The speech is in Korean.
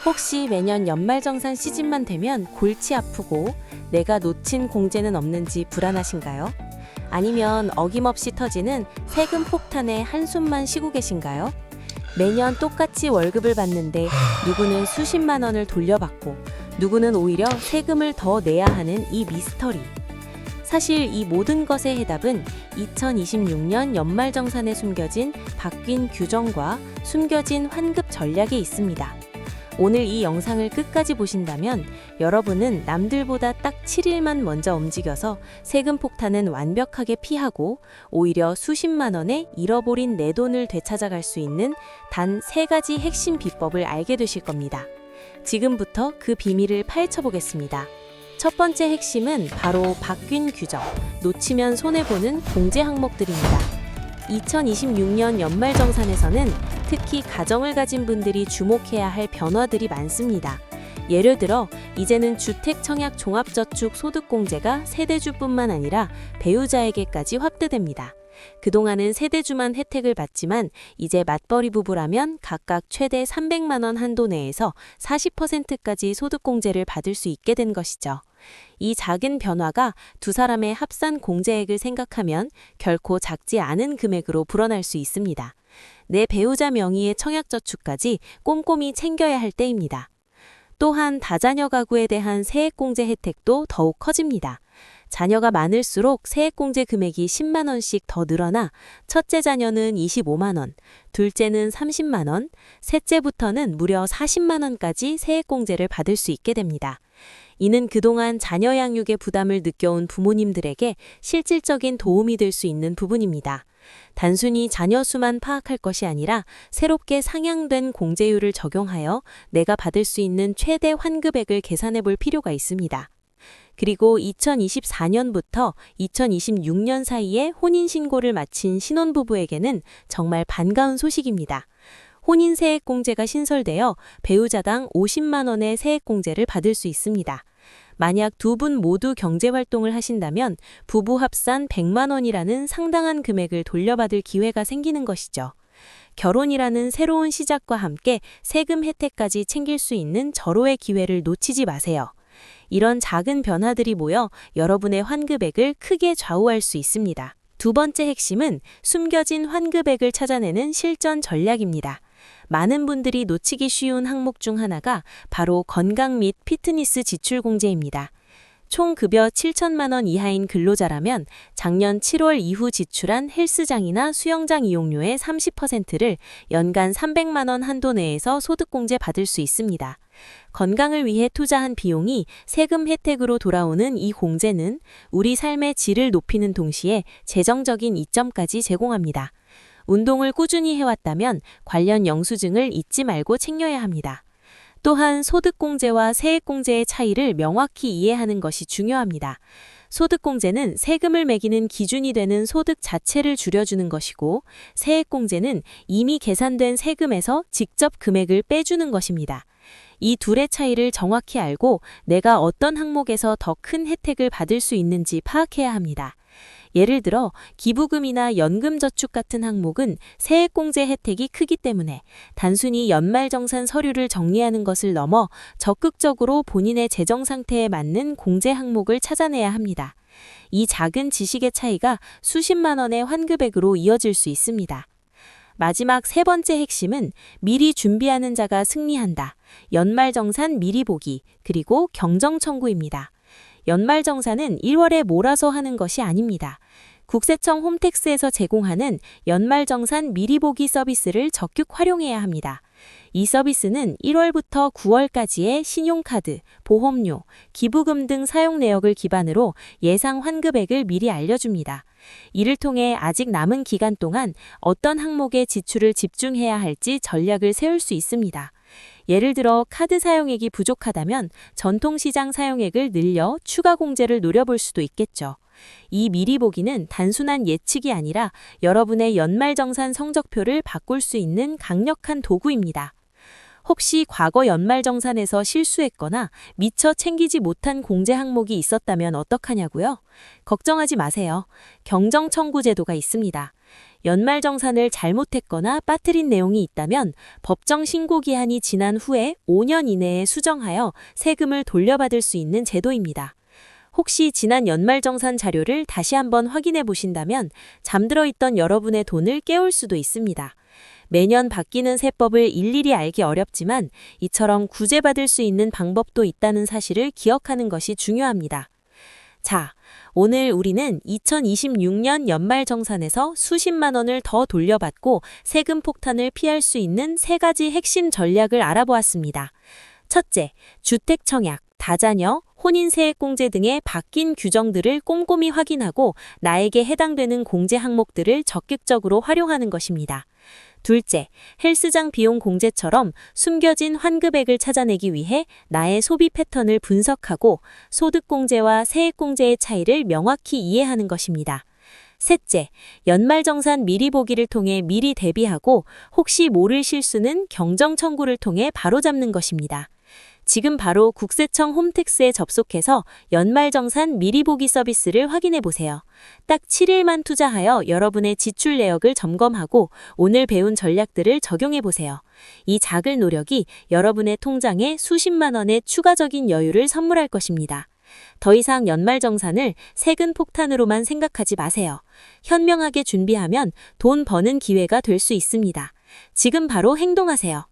혹시 매년 연말정산 시즌만 되면 골치 아프고 내가 놓친 공제는 없는지 불안하신가요? 아니면 어김없이 터지는 세금 폭탄에 한숨만 쉬고 계신가요? 매년 똑같이 월급을 받는데 누구는 수십만 원을 돌려받고 누구는 오히려 세금을 더 내야 하는 이 미스터리. 사실 이 모든 것의 해답은 2026년 연말정산에 숨겨진 바뀐 규정과 숨겨진 환급 전략에 있습니다. 오늘 이 영상을 끝까지 보신다면 여러분은 남들보다 딱 7일만 먼저 움직여서 세금 폭탄은 완벽하게 피하고 오히려 수십만 원의 잃어버린 내 돈을 되찾아갈 수 있는 단 3가지 핵심 비법을 알게 되실 겁니다. 지금부터 그 비밀을 파헤쳐보겠습니다. 첫 번째 핵심은 바로 바뀐 규정, 놓치면 손해보는 공제 항목들입니다. 2026년 연말정산에서는 특히 가정을 가진 분들이 주목해야 할 변화들이 많습니다. 예를 들어 이제는 주택청약 종합저축 소득공제가 세대주뿐만 아니라 배우자에게까지 확대됩니다. 그동안은 세대주만 혜택을 받지만 이제 맞벌이 부부라면 각각 최대 300만 원 한도 내에서 40%까지 소득공제를 받을 수 있게 된 것이죠. 이 작은 변화가 두 사람의 합산 공제액을 생각하면 결코 작지 않은 금액으로 불어날 수 있습니다. 내 배우자 명의의 청약저축까지 꼼꼼히 챙겨야 할 때입니다. 또한 다자녀 가구에 대한 세액공제 혜택도 더욱 커집니다. 자녀가 많을수록 세액공제 금액이 10만 원씩 더 늘어나 첫째 자녀는 25만 원, 둘째는 30만 원, 셋째부터는 무려 40만 원까지 세액공제를 받을 수 있게 됩니다. 이는 그동안 자녀 양육의 부담을 느껴온 부모님들에게 실질적인 도움이 될 수 있는 부분입니다. 단순히 자녀 수만 파악할 것이 아니라 새롭게 상향된 공제율을 적용하여 내가 받을 수 있는 최대 환급액을 계산해 볼 필요가 있습니다. 그리고 2024년부터 2026년 사이에 혼인신고를 마친 신혼부부에게는 정말 반가운 소식입니다. 혼인세액공제가 신설되어 배우자당 50만 원의 세액공제를 받을 수 있습니다. 만약 두 분 모두 경제활동을 하신다면 부부 합산 100만 원이라는 상당한 금액을 돌려받을 기회가 생기는 것이죠. 결혼이라는 새로운 시작과 함께 세금 혜택까지 챙길 수 있는 절호의 기회를 놓치지 마세요. 이런 작은 변화들이 모여 여러분의 환급액을 크게 좌우할 수 있습니다. 두 번째 핵심은 숨겨진 환급액을 찾아내는 실전 전략입니다. 많은 분들이 놓치기 쉬운 항목 중 하나가 바로 건강 및 피트니스 지출 공제입니다. 총 급여 7천만 원 이하인 근로자라면 작년 7월 이후 지출한 헬스장이나 수영장 이용료의 30%를 연간 300만 원 한도 내에서 소득공제 받을 수 있습니다. 건강을 위해 투자한 비용이 세금 혜택으로 돌아오는 이 공제는 우리 삶의 질을 높이는 동시에 재정적인 이점까지 제공합니다. 운동을 꾸준히 해왔다면 관련 영수증을 잊지 말고 챙겨야 합니다. 또한 소득공제와 세액공제의 차이를 명확히 이해하는 것이 중요합니다. 소득공제는 세금을 매기는 기준이 되는 소득 자체를 줄여주는 것이고 세액공제는 이미 계산된 세금에서 직접 금액을 빼주는 것입니다. 이 둘의 차이를 정확히 알고 내가 어떤 항목에서 더 큰 혜택을 받을 수 있는지 파악해야 합니다. 예를 들어 기부금이나 연금저축 같은 항목은 세액공제 혜택이 크기 때문에 단순히 연말정산 서류를 정리하는 것을 넘어 적극적으로 본인의 재정 상태에 맞는 공제 항목을 찾아내야 합니다. 이 작은 지식의 차이가 수십만 원의 환급액으로 이어질 수 있습니다. 마지막 세 번째 핵심은 미리 준비하는 자가 승리한다. 연말정산 미리 보기, 그리고 경정청구입니다. 연말정산은 1월에 몰아서 하는 것이 아닙니다. 국세청 홈택스에서 제공하는 연말정산 미리 보기 서비스를 적극 활용해야 합니다. 이 서비스는 1월부터 9월까지의 신용카드, 보험료, 기부금 등 사용 내역을 기반으로 예상 환급액을 미리 알려줍니다. 이를 통해 아직 남은 기간 동안 어떤 항목에 지출을 집중해야 할지 전략을 세울 수 있습니다. 예를 들어 카드 사용액이 부족하다면 전통시장 사용액을 늘려 추가 공제를 노려볼 수도 있겠죠. 이 미리 보기는 단순한 예측이 아니라 여러분의 연말정산 성적표를 바꿀 수 있는 강력한 도구입니다. 혹시 과거 연말정산에서 실수했거나 미처 챙기지 못한 공제 항목이 있었다면 어떡하냐고요? 걱정하지 마세요. 경정청구 제도가 있습니다. 연말정산을 잘못했거나 빠뜨린 내용이 있다면 법정 신고 기한이 지난 후에 5년 이내에 수정하여 세금을 돌려받을 수 있는 제도입니다. 혹시 지난 연말정산 자료를 다시 한번 확인해 보신다면 잠들어 있던 여러분의 돈을 깨울 수도 있습니다. 매년 바뀌는 세법을 일일이 알기 어렵지만 이처럼 구제받을 수 있는 방법도 있다는 사실을 기억하는 것이 중요합니다. 자, 오늘 우리는 2026년 연말정산에서 수십만 원을 더 돌려받고 세금 폭탄을 피할 수 있는 3가지 핵심 전략을 알아보았습니다. 첫째, 주택 청약, 다자녀, 혼인세액공제 등의 바뀐 규정들을 꼼꼼히 확인하고 나에게 해당되는 공제 항목들을 적극적으로 활용하는 것입니다. 둘째, 헬스장 비용 공제처럼 숨겨진 환급액을 찾아내기 위해 나의 소비 패턴을 분석하고 소득공제와 세액공제의 차이를 명확히 이해하는 것입니다. 셋째, 연말정산 미리 보기를 통해 미리 대비하고 혹시 모를 실수는 경정청구를 통해 바로잡는 것입니다. 지금 바로 국세청 홈택스에 접속해서 연말정산 미리 보기 서비스를 확인해 보세요. 딱 7일만 투자하여 여러분의 지출 내역을 점검하고 오늘 배운 전략들을 적용해 보세요. 이 작은 노력이 여러분의 통장에 수십만 원의 추가적인 여유를 선물할 것입니다. 더 이상 연말정산을 세금 폭탄으로만 생각하지 마세요. 현명하게 준비하면 돈 버는 기회가 될 수 있습니다. 지금 바로 행동하세요.